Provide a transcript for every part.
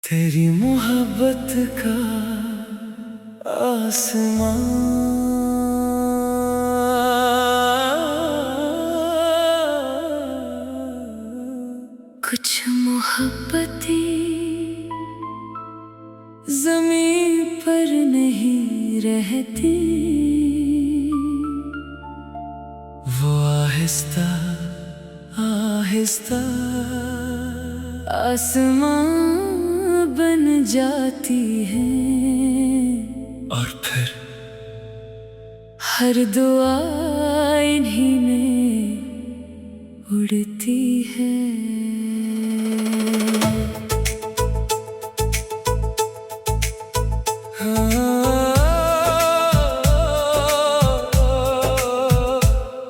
तेरी मोहब्बत का आसमां कुछ मोहब्बतें ज़मीं पर नहीं रहती, वो आहिस्ता आहिस्ता आसमां बन जाती है। और फिर हर दुआ इन्हीं में उड़ती है।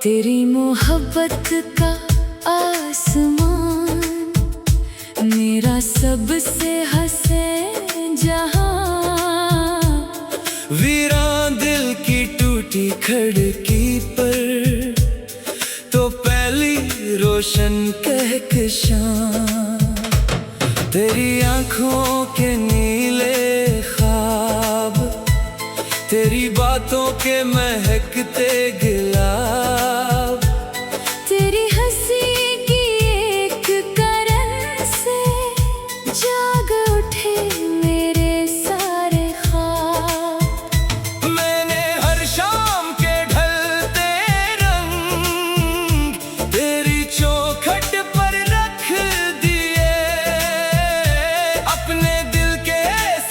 तेरी मोहब्बत का आसमान मेरा सबसे हंसे जहां। वीरान दिल की टूटी खिड़की पर तो पहली रोशन कहकशां। तेरी आंखों के नीले ख्वाब, तेरी बातों के महकते गुलाब, तेरी हंसी की एक करन से जाग उठे मेरे सारे ख्वाब। मैंने हर शाम के ढलते रंग तेरी चौखट पर रख दिए। अपने दिल के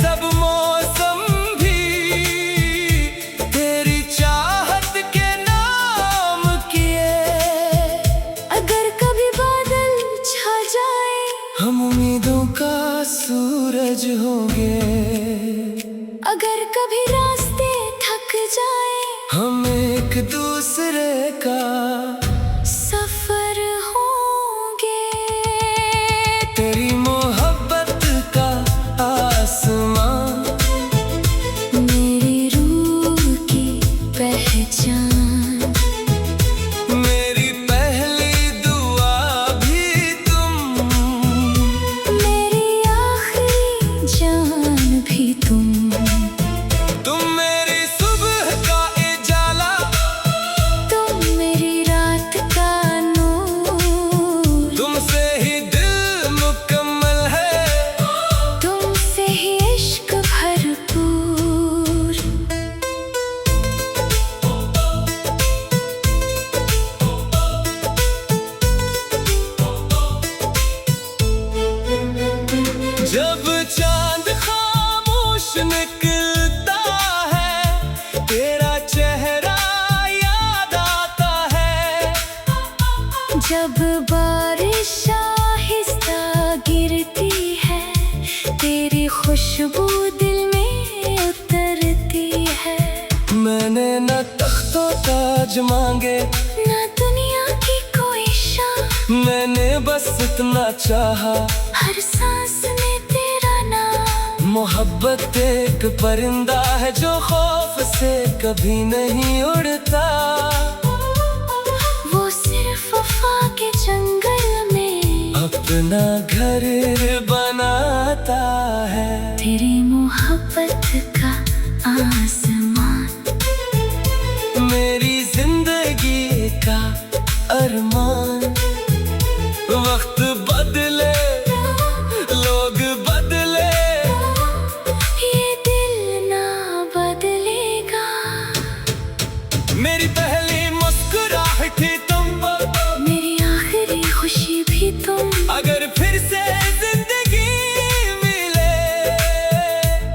सब मौसम भी तेरी चाहत के नाम किए। अगर कभी बादल छा जाए हम उम्मीदों का सूरज होंगे। अगर कभी रास्ते थक जाए हम एक दूसरे का सफर होंगे। तेरी मोहब्बत का आसमां मेरी रूह की पहचान, मेरी पहली दुआ भी तुम, मेरी आखिरी जान भी तुम। मेरी सुबह का उजाला, तुम मेरी रात का नूर, तुमसे ही दिल मुकम्मल है, तुमसे ही इश्क भरपूर। जब चांद खामोश निकलता है तेरा चेहरा याद आता है। जब बारिश आहिस्ता गिरती है तेरी खुशबू दिल में उतरती है। मैंने न तख्तो ताज मांगे ना दुनिया की कोई शान, मैंने बस इतना चाहा हर सांस में तेरा नाम। मोहब्बत एक परिंदा है जो खौफ से कभी नहीं उड़ता। वो सिर्फ वफा के जंगल में अपना घर बनाता है। तेरी मोहब्बत का आसमान मेरी जिंदगी का अरमान। वक्त बदले लोग बदले ये दिल ना बदलेगा। मेरी पहली मुस्कुराहट तुम, मेरी आखिरी खुशी भी तुम। अगर फिर से जिंदगी मिले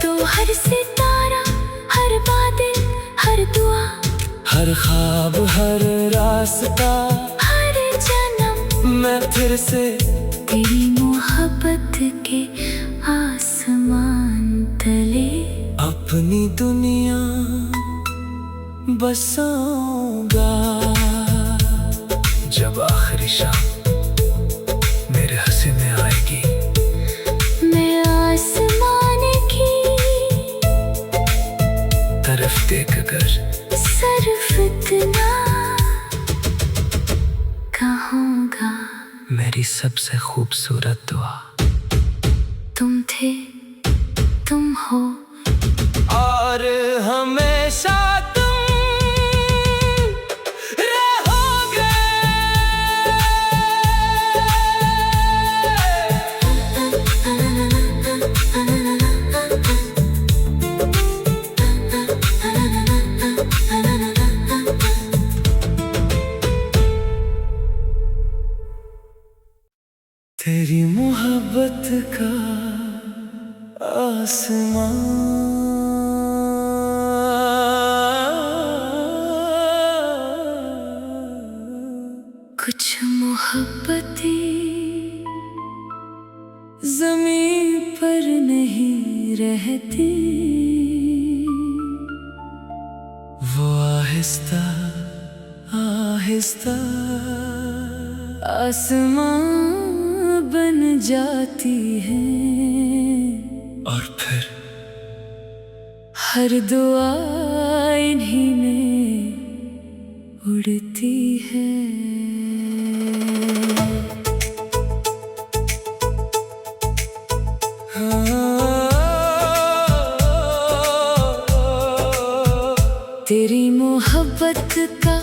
तो हर सितारा, हर बादल, हर दुआ, हर ख्वाब हर रास्ता हर जन्म मैं फिर से तेरी मोहब्बत के आसमान तले अपनी दुनिया बसाऊंगा। जब आखिरी शाम मेरे हंसी में आएगी, मैं आसमान की तरफ देख कर सिर्फ इतना कहूँगा। मेरी सबसे खूबसूरत दुआ तुम थे तुम हो और हमेशा तुम रहोगे। तेरी मोहब्बत का आसमां कुछ मोहब्बतें ज़मीं पर नहीं रहती, वो आहिस्ता आहिस्ता आसमां बन जाती है और फिर हर दुआ इन्हीं में उड़ती है। तेरी मोहब्बत का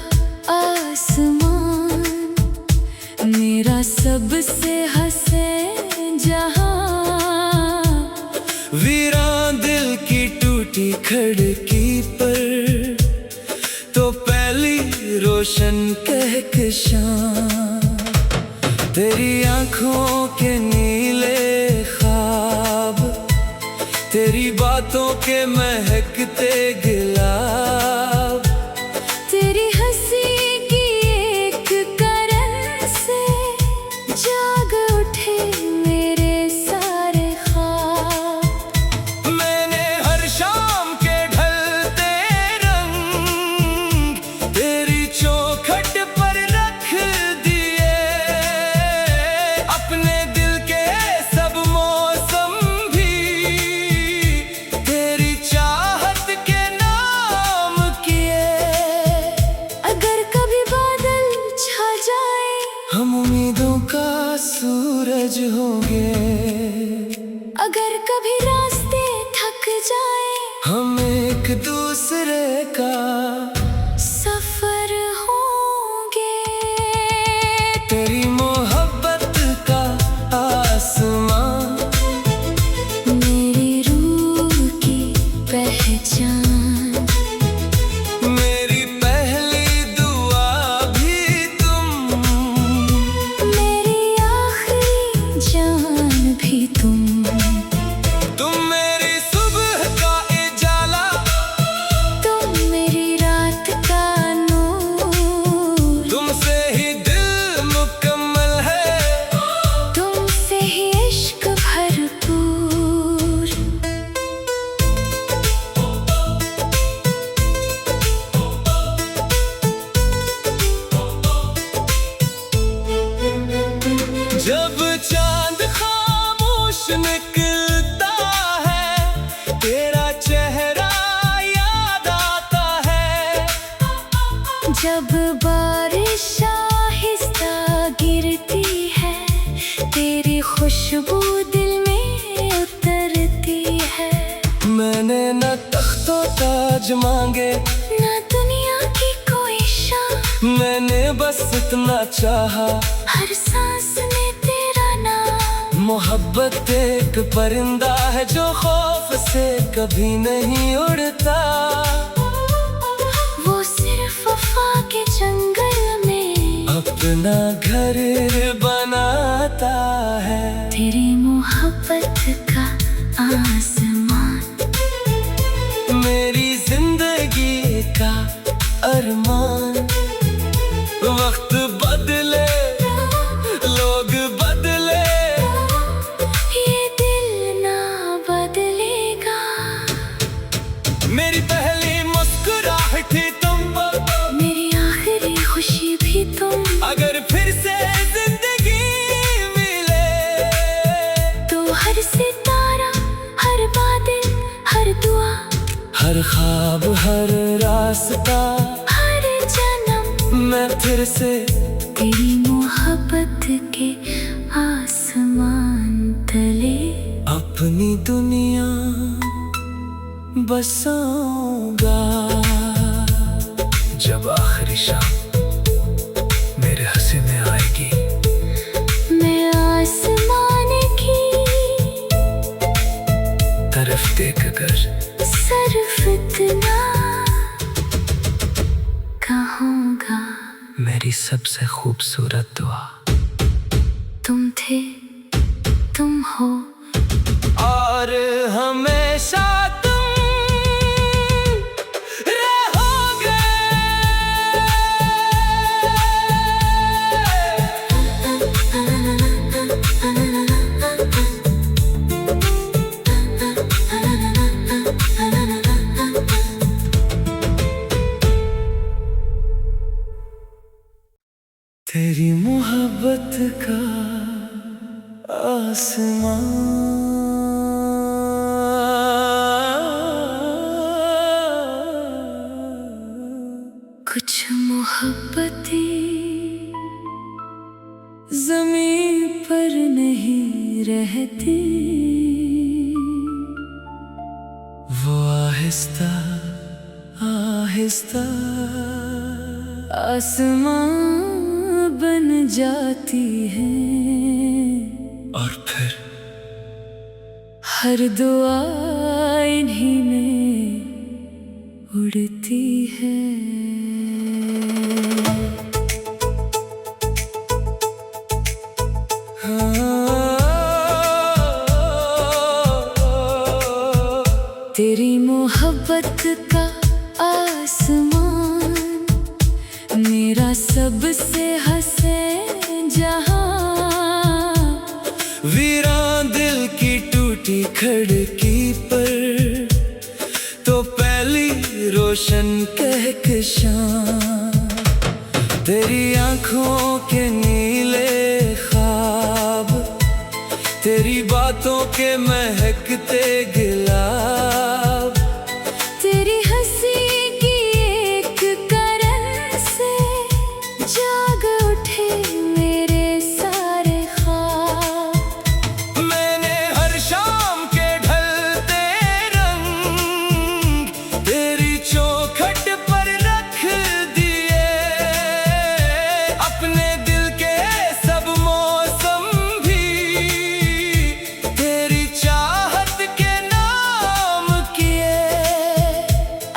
आसमान मेरा सबसे हंसे जहां, वीरान दिल की टूटी खिड़की पर तो पहली रोशन कहकशां, तेरी आंखों के नीले ख्वाब, तेरी बातों के महकते गुलाब, तेरी हंसी की एक करन से जाग उठे मेरे सारे ख्वाब। मैंने हर शाम के ढलते रंग तेरी चौखट पर रख दिए, अपने दिल के सब मौसम भी तेरी चाहत के नाम किए। अगर कभी बादल छा जाए हम उम्मीदों का सूरज होंगे, अगर कभी रास्ते थक जाए हम एक दूसरे का सफर होंगे। तेरी मोहब्बत का आसमां मेरी रूह की पहचान, मेरी पहली दुआ भी तुम, मेरी आखिरी जान भी तुम मेरी सुबह का उजाला, तुम मेरी रात का नूर, तुमसे ही दिल मुकम्मल है, तुमसे ही इश्क भरपूर। जब चांद खामोश निकलता है तेरा चेहरा याद आता है, जब बारिश आहिस्ता गिरती है तेरी खुशबू दिल में उतरती है। मैंने न तख्तो ताज मांगे ना दुनिया की कोई शान, मैंने बस इतना चाहा हर सांस में तेरा नाम। मोहब्बत एक परिंदा है जो खौफ से कभी नहीं उड़ता, वो सिर्फ वफा के जंगल में अपना घर बनाता है। तेरी मोहब्बत का आसमान मेरी जिंदगी का अरमान, वक्त बदले लोग बदले ये दिल ना बदलेगा। मेरी पहली मुस्कुराहट थी तुम, मेरी आखिरी खुशी भी तुम, अगर फिर से जिंदगी मिले तो हर सितारा हर बादल हर दुआ हर ख्वाब हर रास्ता हर जन्म मैं फिर से तेरी मोहब्बत के आसमान तले अब अपनी दुनिया बसाऊंगा। जब आखिरी शाम मेरे हंसी में आएगी, मैं आसमान की तरफ देख कर सिर्फ इतना कहूँगा, मेरी सबसे खूबसूरत दुआ। तुम थे, तुम हो, और हमेशा तुम रहोगे। तेरी मोहब्बत का आसमान, कुछ मोहब्बतें ज़मीं पर नहीं रहती, वो आहिस्ता आहिस्ता आसमान बन जाती है, और फिर हर दुआ इन्हीं में उड़ती है। तेरी मोहब्बत का आसमान मेरा सबसे हंसे जहां, वीरान दिल की टूटी खिड़की पर तो पहली रोशन कहकशां। तेरी आंखों के नीले ख्वाब, तेरी बातों के महकते गुलाब, तेरी हंसी की एक करन से जाग उठे मेरे सारे ख्वाब। मैंने हर शाम के ढलते रंग तेरी चौखट पर रख दिए, अपने दिल के सब मौसम भी तेरी चाहत के नाम किए।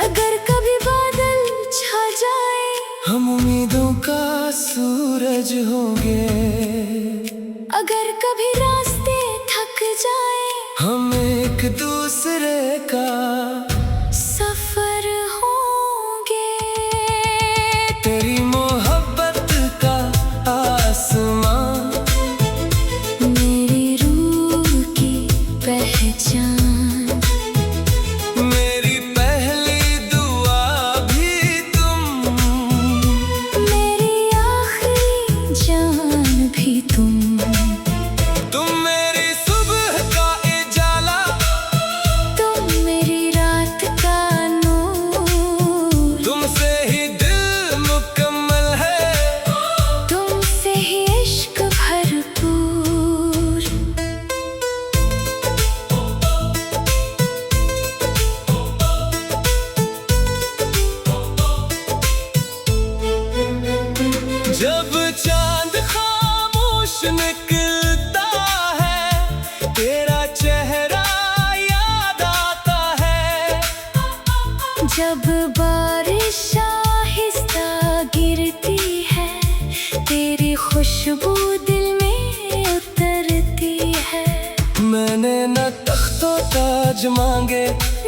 अगर कभी बादल छा जाए, हम उम्मीदों का सूरज होंगे, अगर कभी रास्ते थक जाए, हम एक दूसरे का सफर होंगे। तेरी मोहब्बत का आसमान, मेरी रूह की पहचान, मेरी पहली दुआ भी तुम, मेरी आखिरी जान भी तुम। तुम मेरी सुबह का उजाला, तुम मेरी रात का नूर, तुमसे ही दिल मुकम्मल है, तुमसे ही इश्क भरपूर। जब चांद खामोश निकलता है, तेरा चेहरा याद आता है। जब बारिश आहिस्ता गिरती है, तेरी खुशबू दिल में उतरती है। मैंने न तख्तो ताज मांगे,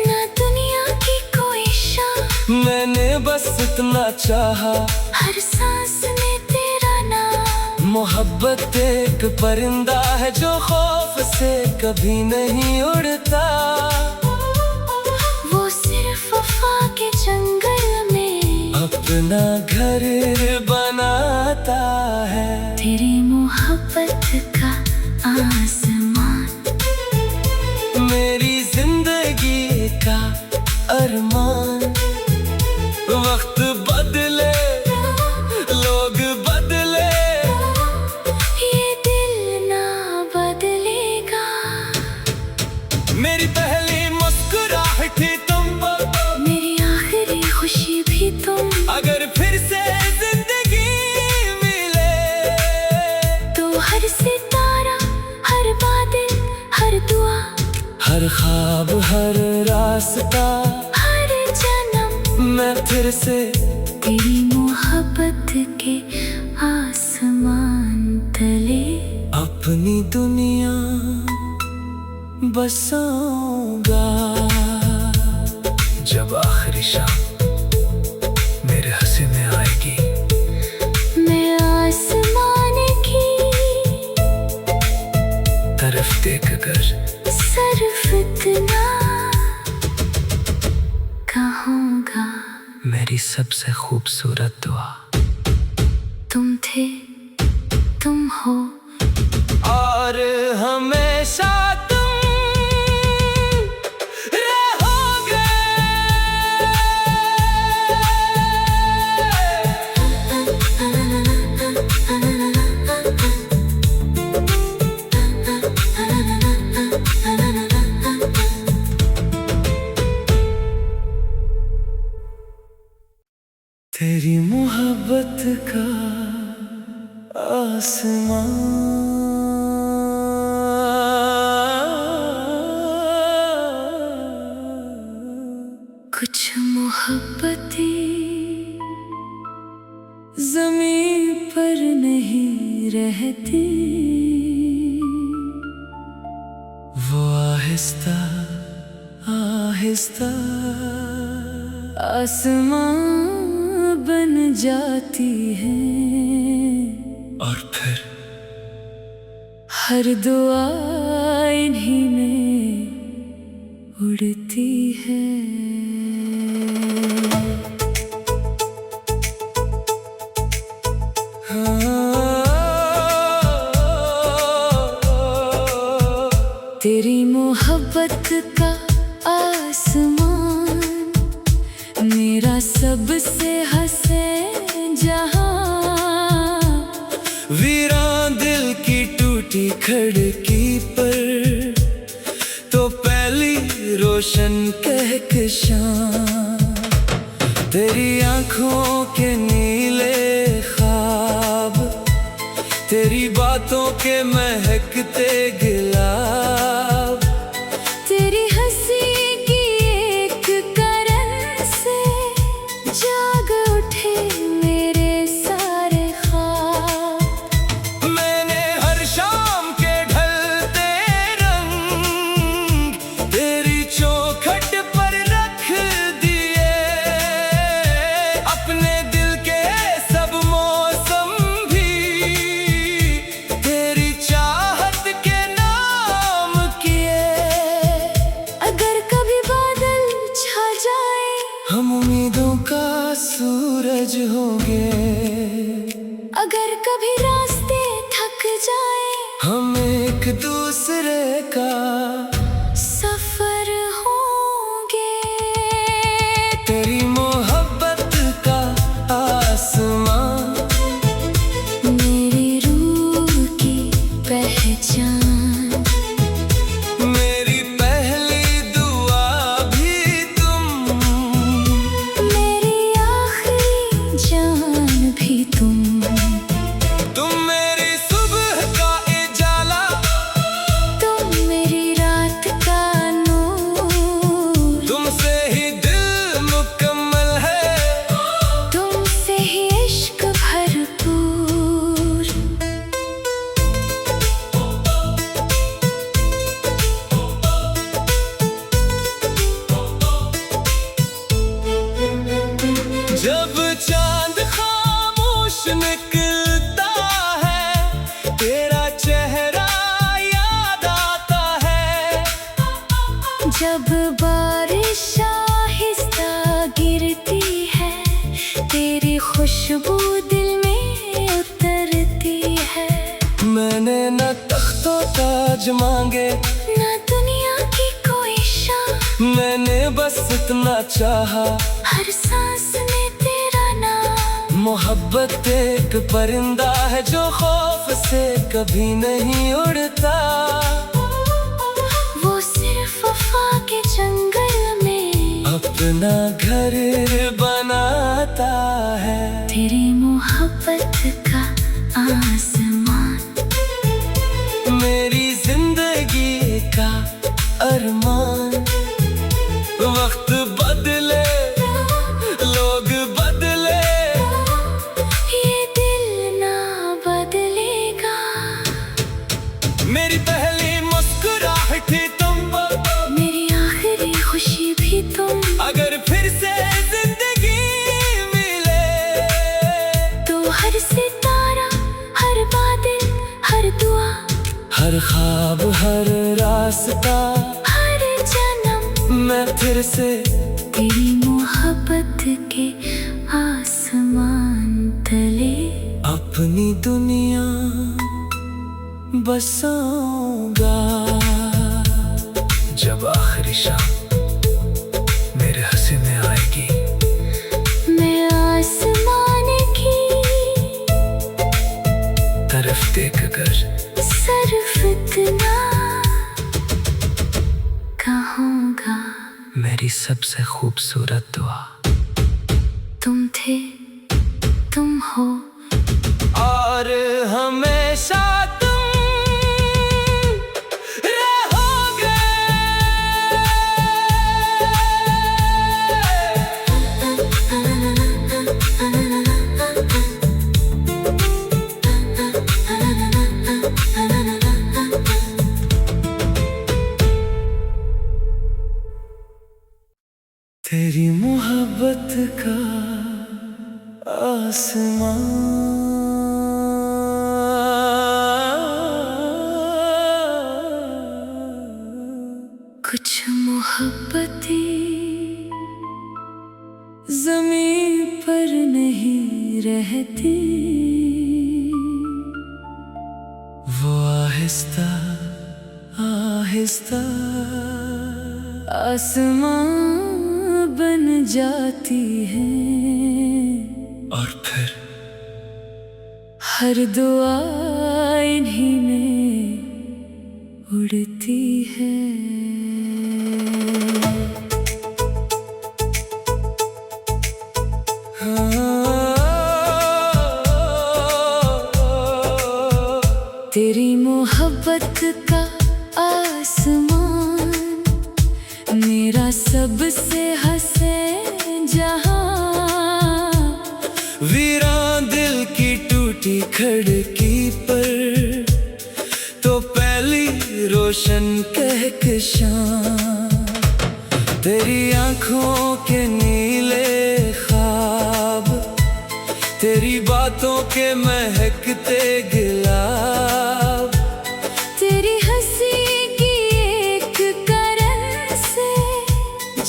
ना दुनिया की कोई शान, मैंने बस इतना चाहा, हर सांस में तेरा नाम। मोहब्बत एक परिंदा है जो खौफ से कभी नहीं उड़ता, वो सिर्फ वफा के जंगल में अपना घर बनाता है। तेरी मोहब्बत का आसमान, मेरी जिंदगी का अरमान। वक्त बदले, लोग बदले, ये दिल ना बदलेगा। मेरी पहली मुस्कुराहट थी तुम, मेरी आखिरी खुशी भी तुम। अगर फिर से जिंदगी मिले तो हर सितारा, हर बादल, हर दुआ, हर ख्वाब, हर रास्ता, हर जन्म मैं फिर से तेरी मोहब्बत के आसमान तले अपनी दुनिया बसाऊंगा। जब आखिरी शाम मेरे हंसी में आएगी, मैं आसमान की तरफ देखकर सिर्फ इतना कहूँगा, मेरी सबसे खूबसूरत दुआ तुम थे, तुम हो और हमेशा तुम रहोगे। तेरी मोहब्बत का आसमान, कुछ मोहब्बतें ज़मीं पर नहीं रहती, वो आहिस्ता आहिस्ता आसमां बन जाती है, और फिर हर दुआ इन्हीं में उड़ती है। तेरी मोहब्बत का आसमान मेरा सबसे हसीन जहां, वीरान दिल की टूटी खिड़की पर तो पहली रोशन कहकशां, तेरी आंखों के नीले ख्वाब, तेरी बातों के महकते गुलाब, तेरी हंसी की एक करन से जाग उठे मेरे सारे ख्वाब। मैंने हर शाम के ढलते रंग तेरी चौखट पर रख दिए, अपने दिल के सब मौसम भी तेरी चाहत के नाम किए। अगर कभी बादल छा जाए, हम उम्मीदों का सूरज होंगे, अगर कभी रास्ते थक जाए, हम एक दूसरे का सफर होंगे। तेरी मोहब्बत का आसमान, मेरी रूह की पहचान, मेरी पहली दुआ भी तुम, मेरी आखिरी जान भी तुम। तुम मेरी सुबह का उजाला, तुम मेरी रात का नूर, तुमसे ही दिल मुकम्मल है, तुमसे ही इश्क भरपूर। जब चांद खामोश निकलता है, तेरा चेहरा याद आता है, जब बारिश आहिस्ता गिरती है, तेरी खुशबू दिल में उतरती है। मैंने न तख्तो ताज मांगे, ना दुनिया की कोई शान, मैंने बस इतना चाहा, हर सांस में तेरा नाम। मोहब्बत एक परिंदा है जो खौफ से कभी नहीं उड़ता, वो सिर्फ अपना घर बनाता है। तेरी मोहब्बत का आसमान मेरी जिंदगी का अरमान। वक्त बदले, लोग बदले, ये दिल ना बदलेगा। मेरी पहली मुस्कुराहट थी तुम, मेरी आखिरी खुशी भी तुम। अगर फिर से जिंदगी मिले तो हर सितारा, हर बादल, हर दुआ, हर ख्वाब, हर रास्ता, हर जन्म मैं फिर से तेरी मोहब्बत के आसमान तले अपनी दुनिया बसाऊंगा। जब आखिरी शाम मेरे हसीने आएगी, मैं आसमान की तरफ देख कर सिर्फ इतना कहूँगा, मेरी सबसे खूबसूरत दुआ। तुम थे, तुम हो और हमेशा तुम रहोगे। तेरी मोहब्बत का आसमान। कुछ मोहब्बतें ज़मीं पर नहीं रहती, वो आहिस्ता आहिस्ता आसमां बन जाती है। और फिर हर दुआ इन्हीं में उड़ती है। तेरी मोहब्बत का आसमान मेरा सबसे हसीन जहां। वीरान दिल की टूटी खिड़की पर तो पहली रोशन कहकशां। तेरी आंखों के नीले ख्वाब, तेरी बातों के महकते गुलाब, तेरी हंसी की एक करन से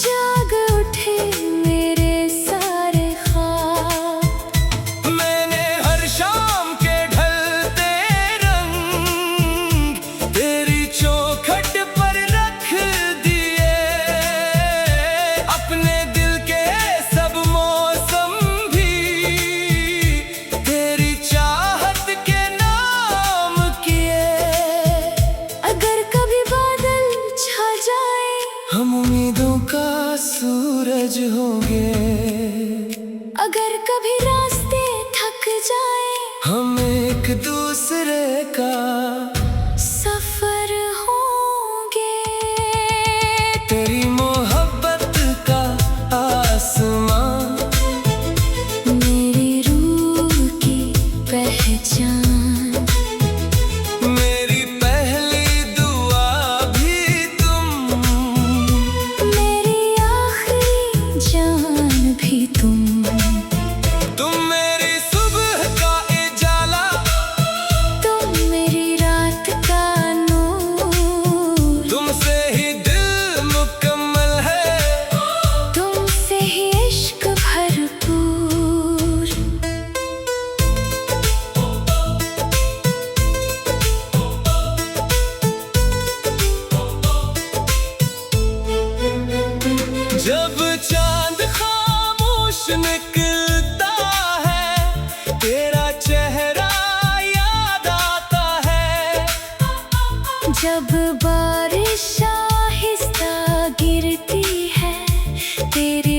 जाग उठे मेरे सारे ख्वाब। मैंने हर शाम के ढलते रंग तेरी चौखट पर रख दिए। अपने दिल के सब मौसम भी तेरी चाहत के नाम किए। अगर कभी बादल छा जाए, हम उम्मीदों का सूरज होंगे। अगर कभी रास्ते थक जाए, हम एक दूसरे का सफर होंगे। तेरी मोहब्बत का आसमान मेरी रूह की पहचान। मेरी पहली दुआ भी तुम, मेरी आखिरी जान भी तुम। तुम मेरी सुबह का उजाला, तुम मेरी रात का नूर। तुमसे ही दिल मुकम्मल है। तुमसे ही इश्क भरपूर। जब चांद खामोश निकलता है, तेरा चेहरा याद आता है। जब बारिश आहिस्ता गिरती है, तेरी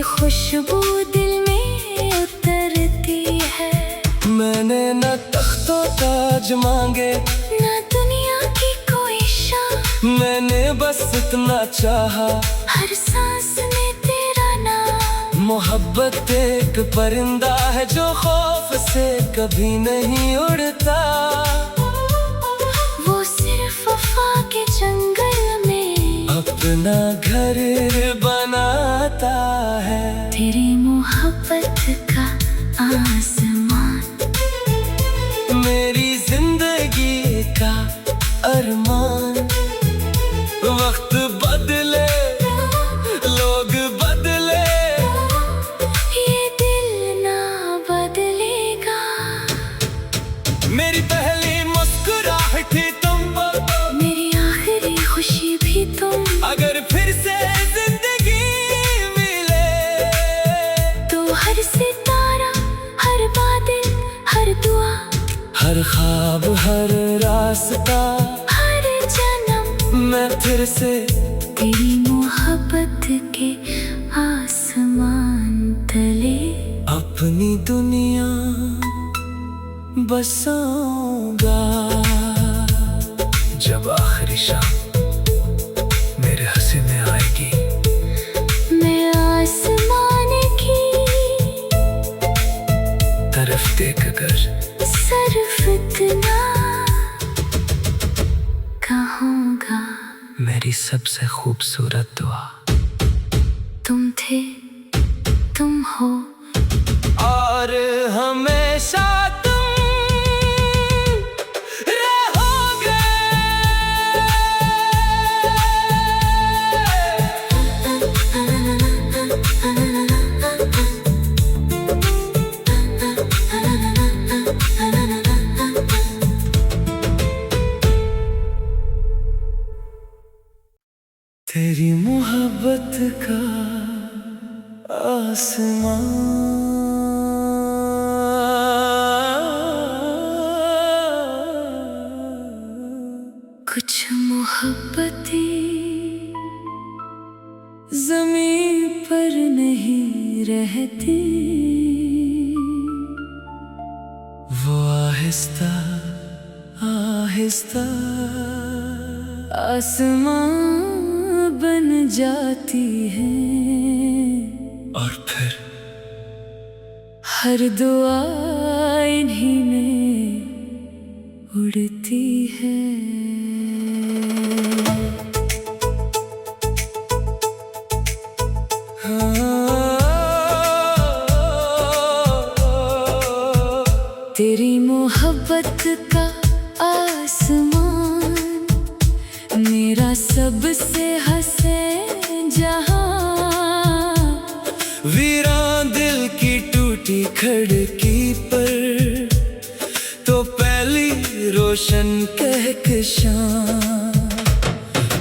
कुछ मांगे ना दुनिया की कोई शान, मैंने बस इतना चाहा हर सांस में तेरा नाम। मोहब्बत एक परिंदा है जो खौफ से कभी नहीं उड़ता, वो सिर्फ वफा के जंगल में अपना घर बनाता है। तेरी मोहब्बत का आसमान, मेरी जिंदगी का अरमान। वक्त बदले, लोग बदले, ये दिल ना बदलेगा। मेरी पहली मुस्कुराहट थी तुम, मेरी आखिरी खुशी भी तुम। अगर फिर से जिंदगी मिले तो हर सितारा, हर बादल, हर दुआ, हर ख्वाब, हर रास्ता, हर जन्म मैं फिर से तेरी मोहब्बत के आसमान तले अपनी दुनिया बसाऊंगा। जब आखिरी शाम मेरे हसीने आएगी, मैं आसमान की तरफ देख कर सिर्फ इतना कहूँगा, मेरी सबसे खूबसूरत दुआ। तुम थे, तुम हो, और हमेशा तुम रहोगे। तेरी मोहब्बत का आसमान। कुछ मोहब्बतें ज़मीं पर नहीं रहती, वो आहिस्ता आहिस्ता आसमां बन जाती है, और फिर हर दुआ इन्हीं में उड़ती है। तेरी मोहब्बत का आसमान, मेरा सबसे हसीन जहां। वीरान दिल की टूटी खिड़की पर तो पहली रोशन कहकशां।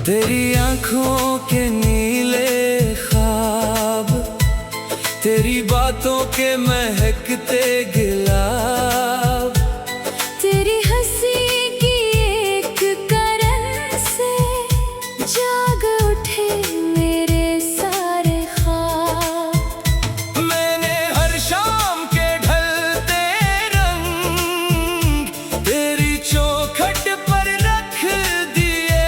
तेरी आंखों के नीले ख्वाब, तेरी बातों के महकते गुलाब, तेरी हंसी की एक करन से जाग उठे मेरे सारे ख्वाब। मैंने हर शाम के ढलते रंग तेरी चौखट पर रख दिए,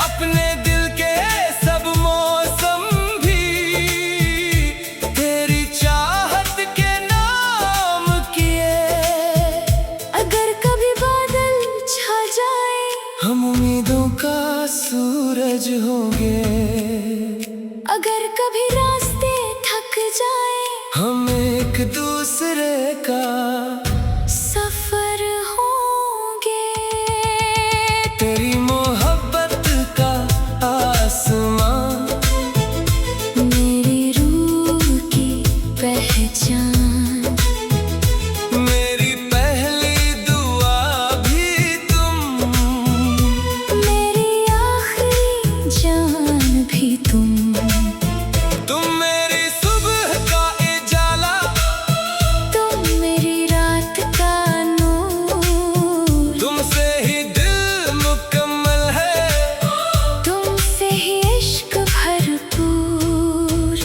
अपने दिल के सब मौसम भी तेरी चाहत के नाम किए। अगर कभी बादल छा जाए, हम उम्मीदों का सूरज होंगे, अगर कभी रास्ते थक जाए, हम एक दूसरे का सफर होंगे। तेरी मोहब्बत का आसमान, मेरी रूह की पहचान, मेरी पहली दुआ भी तुम, मेरी आखिरी जान भी तुम। तुम मेरी सुबह का उजाला, तुम मेरी रात का नूर, तुमसे ही दिल मुकम्मल है, तुमसे ही इश्क भरपूर।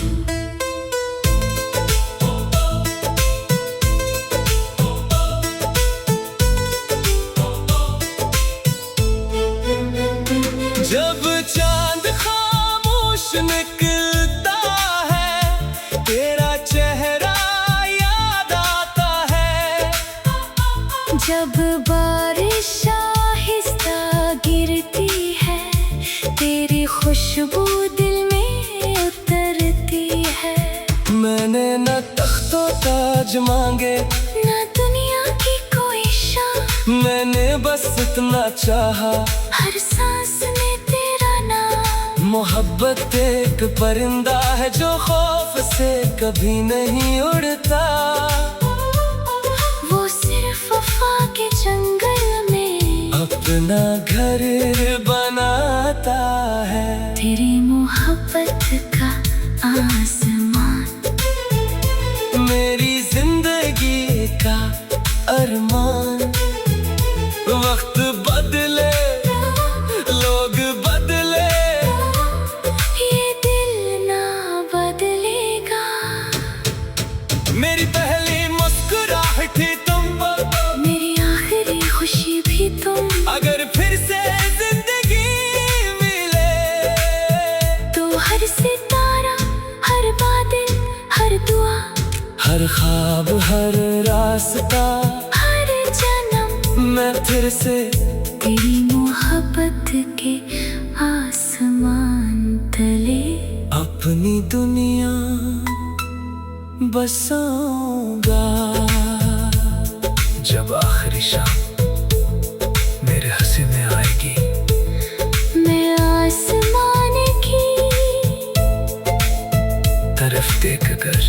निकलता है, तेरा चेहरा याद आता है। जब बारिश आहिस्ता गिरती है, तेरी खुशबू दिल में उतरती है। मैंने न तख्तो ताज मांगे, ना दुनिया की कोई शान, मैंने बस इतना चाहा, हर सांस में तेरा नाम। मोहब्बत एक परिंदा है जो खौफ से कभी नहीं उड़ता। वो सिर्फ वफा के जंगल में अपना घर बनाता है। तेरी मोहब्बत का आसमान, मेरी जिंदगी का अरमान। वक्त बदले, लोग बदले, ये दिल ना बदलेगा। मेरी पहली मुस्कुराहट थी तुम, मेरी आखिरी खुशी भी तुम। अगर फिर से जिंदगी मिले तो हर सितारा, हर बादल, हर दुआ, हर ख्वाब, हर रास्ता, हर जन्म मैं फिर से तेरी मोहब्बत के आसमान तले अपनी दुनिया बसाऊंगा। जब आखिरी शाम मेरे हंसी में आएगी, मैं आसमान की तरफ देख कर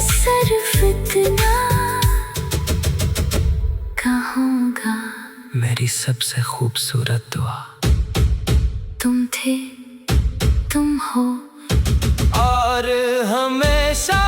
सिर्फ इतना कहूँगा, मेरी सबसे खूबसूरत दुआ। तुम थे, तुम हो और हमेशा